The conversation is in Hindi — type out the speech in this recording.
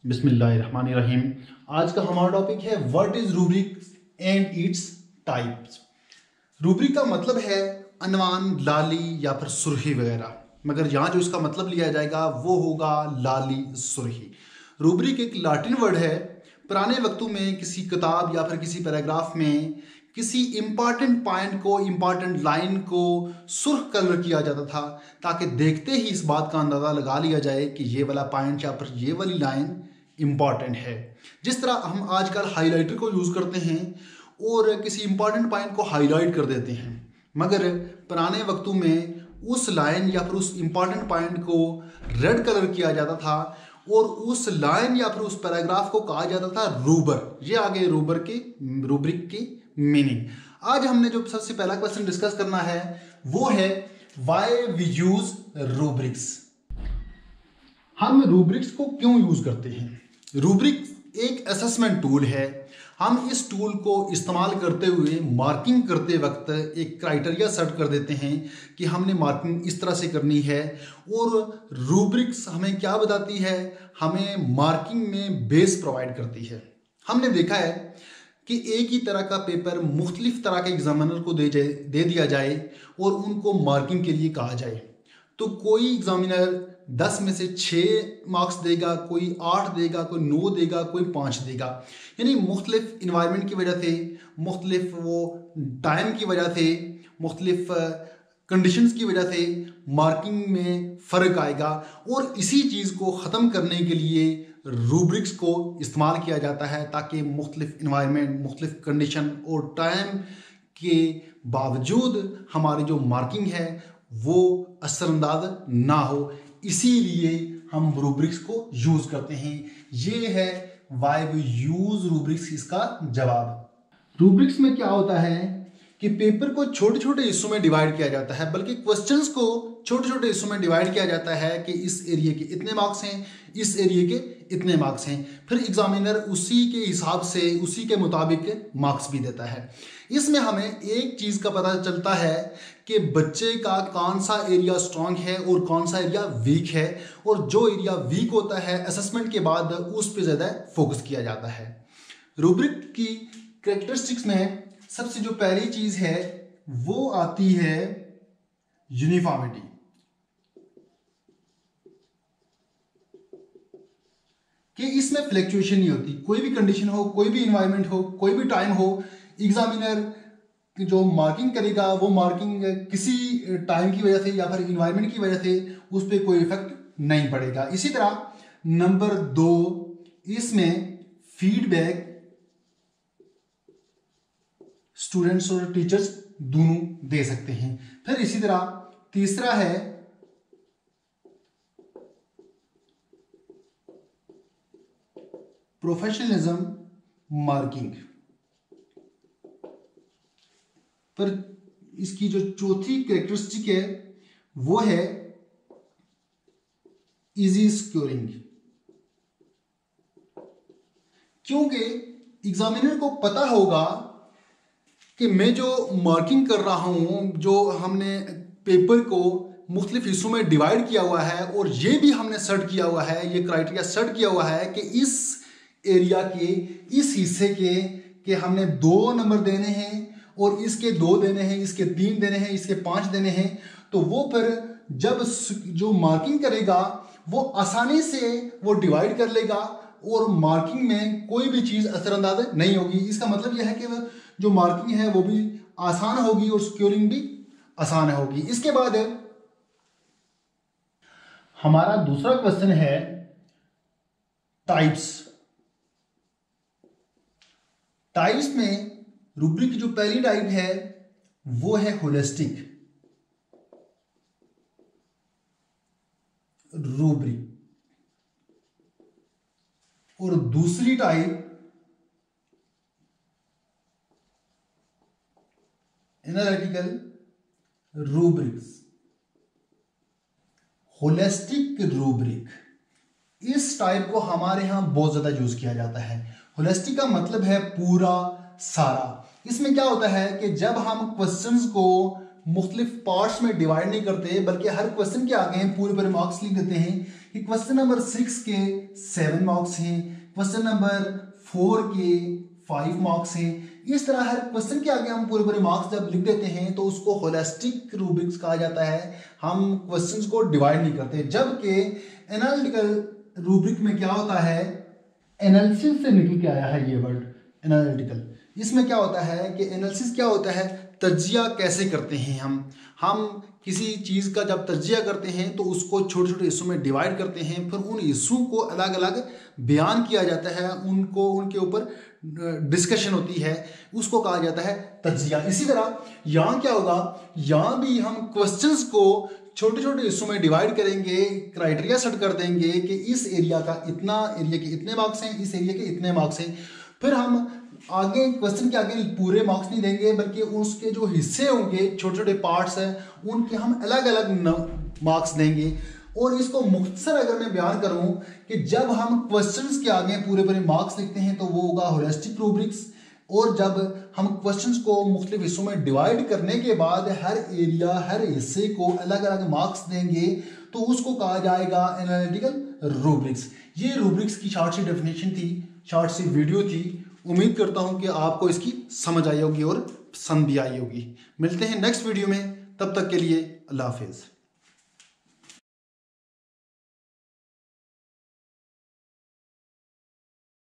बिस्मिल्लाहिर्रहमानिर्रहीम। आज का हमारा टॉपिक है what is rubric and its types. Rubric का मतलब है अनवान, लाली या फिर सुर्खी वगैरह, मगर यहाँ जो इसका मतलब लिया जाएगा वो होगा लाली सुर्खी। रूब्रिक एक लाटिन वर्ड है। पुराने वक्तों में किसी किताब या फिर किसी पैराग्राफ में किसी इंपॉर्टेंट पॉइंट को, इंपॉर्टेंट लाइन को सुर्ख कलर किया जाता था ताकि देखते ही इस बात का अंदाज़ा लगा लिया जाए कि ये वाला पॉइंट या फिर ये वाली लाइन इम्पॉर्टेंट है। जिस तरह हम आजकल हाइलाइटर को यूज़ करते हैं और किसी इंपॉर्टेंट पॉइंट को हाईलाइट कर देते हैं, मगर पुराने वक्तों में उस लाइन या फिर उस इंपॉर्टेंट पॉइंट को रेड कलर किया जाता था और उस लाइन या फिर उस पैराग्राफ को कहा जाता था रूबर। ये आगे रूब्रिक की मीनिंग। आज हमने जो सबसे पहला क्वेश्चन डिस्कस करना है वो है व्हाई वी यूज रूब्रिक्स। हम रूब्रिक्स को क्यों यूज करते हैं? रूब्रिक एक असेसमेंट टूल है। हम इस टूल को इस्तेमाल करते हुए मार्किंग करते वक्त एक क्राइटेरिया सेट कर देते हैं कि हमने मार्किंग इस तरह से करनी है। और रूब्रिक्स हमें क्या बताती है? हमें मार्किंग में बेस प्रोवाइड करती है। हमने देखा है कि एक ही तरह का पेपर मुख्तलिफ तरह के एग्जामिनर को दे दिया जाए और उनको मार्किंग के लिए कहा जाए, तो कोई एग्जामिनर 10 में से 6 मार्क्स देगा, कोई 8 देगा, कोई 9 देगा, कोई 5 देगा। यानी मुख्तलिफ इन्वायरमेंट की वजह से, मुख्तलिफ वो टाइम की वजह से, मुख्तलिफ कंडीशंस की वजह से मार्किंग में फ़र्क आएगा। और इसी चीज़ को ख़त्म करने के लिए रूब्रिक्स को इस्तेमाल किया जाता है ताकि मुख्तलिफ इन्वायरमेंट, मुख्तलिफ कंडीशन और टाइम के बावजूद हमारी जो मार्किंग है वो असरअंदाज ना हो। इसीलिए हम रूब्रिक्स को यूज़ करते हैं। ये है व्हाई वी यूज़ रूब्रिक्स, इसका जवाब। रूब्रिक्स में क्या होता है कि पेपर को छोटे छोटे हिस्सों में डिवाइड किया जाता है, बल्कि क्वेश्चंस को छोटे छोटे हिस्सों में डिवाइड किया जाता है कि इस एरिया के इतने मार्क्स हैं, इस एरिया के इतने मार्क्स हैं। फिर एग्जामिनर उसी के हिसाब से, उसी के मुताबिक मार्क्स भी देता है। इसमें हमें एक चीज़ का पता चलता है कि बच्चे का कौन सा एरिया स्ट्रांग है और कौन सा एरिया वीक है, और जो एरिया वीक होता है असेसमेंट के बाद उस पर ज़्यादा फोकस किया जाता है। रूब्रिक की कैरेक्टरिस्टिक्स में सबसे जो पहली चीज है वो आती है यूनिफॉर्मिटी। कि इसमें फ्लक्चुएशन नहीं होती। कोई भी कंडीशन हो, कोई भी इन्वायरमेंट हो, कोई भी टाइम हो, एग्जामिनर जो मार्किंग करेगा वो मार्किंग किसी टाइम की वजह से या फिर इन्वायरमेंट की वजह से उस पर कोई इफेक्ट नहीं पड़ेगा। इसी तरह नंबर 2, इसमें फीडबैक स्टूडेंट्स और टीचर्स दोनों दे सकते हैं। फिर इसी तरह तीसरा है प्रोफेशनलिज्म मार्किंग। पर इसकी जो चौथी कैरेक्टरिस्टिक है वो है इजी स्कोरिंग, क्योंकि एग्जामिनर को पता होगा कि मैं जो मार्किंग कर रहा हूँ, जो हमने पेपर को मुख्तलिफ हिस्सों में डिवाइड किया हुआ है और ये भी हमने सेट किया हुआ है, ये क्राइटेरिया सेट किया हुआ है कि इस एरिया के, इस हिस्से के हमने 2 नंबर देने हैं और इसके 2 देने हैं, इसके 3 देने हैं, इसके 5 देने हैं। तो वो फिर जब जो मार्किंग करेगा वो आसानी से वो डिवाइड कर लेगा और मार्किंग में कोई भी चीज़ असरअंदाज नहीं होगी। इसका मतलब यह है कि जो मार्किंग है वो भी आसान होगी और स्कोरिंग भी आसान होगी। इसके बाद हमारा दूसरा क्वेश्चन है टाइप्स। टाइप्स में रूब्रिक की जो पहली टाइप है वो है होलिस्टिक रूब्रिक, और दूसरी type analytical rubrics. Holistic rubric, इस टाइप को हमारे यहाँ बहुत ज़्यादा यूज़ किया जाता है। होलिस्टिक का मतलब है पूरा सारा। इसमें क्या होता है कि जब हम क्वेश्चंस को मुख्तलिफ पार्ट्स में डिवाइड नहीं करते, बल्कि हर क्वेश्चन के आगे हम पूरे मार्क्स लिख देते हैं कि क्वेश्चन नंबर 6 के 7 मार्क्स हैं, क्वेश्चन नंबर 4 के 5 मार्क्स हैं। इस तरह हर क्वेश्चन के आगे हम पूरे मार्क्स जब लिख देते हैं तो उसको होलिस्टिक रूब्रिक्स कहा जाता है। हम क्वेश्चंस को डिवाइड नहीं करते। जबकि एनालिटिकल रूब्रिक में क्या होता है, एनालिसिस से निकल के आया है ये वर्ड एनालिटिकल। इसमें क्या होता है कि एनालिसिस क्या होता है, तज्जिया कैसे करते हैं हम किसी चीज़ का जब तज्जिया करते हैं तो उसको छोटे छोटे हिस्सों में डिवाइड करते हैं, फिर उन हिस्सों को अलग अलग बयान किया जाता है, उनके ऊपर डिस्कशन होती है, उसको कहा जाता है तज्जिया। इसी तरह यहाँ क्या होगा, यहाँ भी हम क्वेश्चंस को छोटे छोटे हिस्सों में डिवाइड करेंगे, क्राइटेरिया सेट कर देंगे कि इस एरिया का इतना, एरिया के इतने मार्क्स हैं, इस एरिया के इतने मार्क्स हैं। फिर हम आगे क्वेश्चन के आगे पूरे मार्क्स नहीं देंगे, बल्कि उसके जो हिस्से होंगे, छोटे छोटे पार्ट्स हैं, उनके हम अलग अलग मार्क्स देंगे। और इसको मुख्तसर अगर मैं बयान करूं कि जब हम क्वेश्चंस के आगे पूरे मार्क्स लिखते हैं तो वो होगा होलिस्टिक रूब्रिक्स, और जब हम क्वेश्चंस को मुख्तलिफ हिस्सों में डिवाइड करने के बाद हर एरिया, हर हिस्से को अलग अलग मार्क्स देंगे तो उसको कहा जाएगा एनालिटिकल रूब्रिक्स। ये रूब्रिक्स की शॉर्ट सी डेफिनेशन थी, शॉर्ट सी वीडियो थी। उम्मीद करता हूं कि आपको इसकी समझ आई होगी और पसंद भी आई होगी। मिलते हैं नेक्स्ट वीडियो में, तब तक के लिए अल्लाह हाफिज़।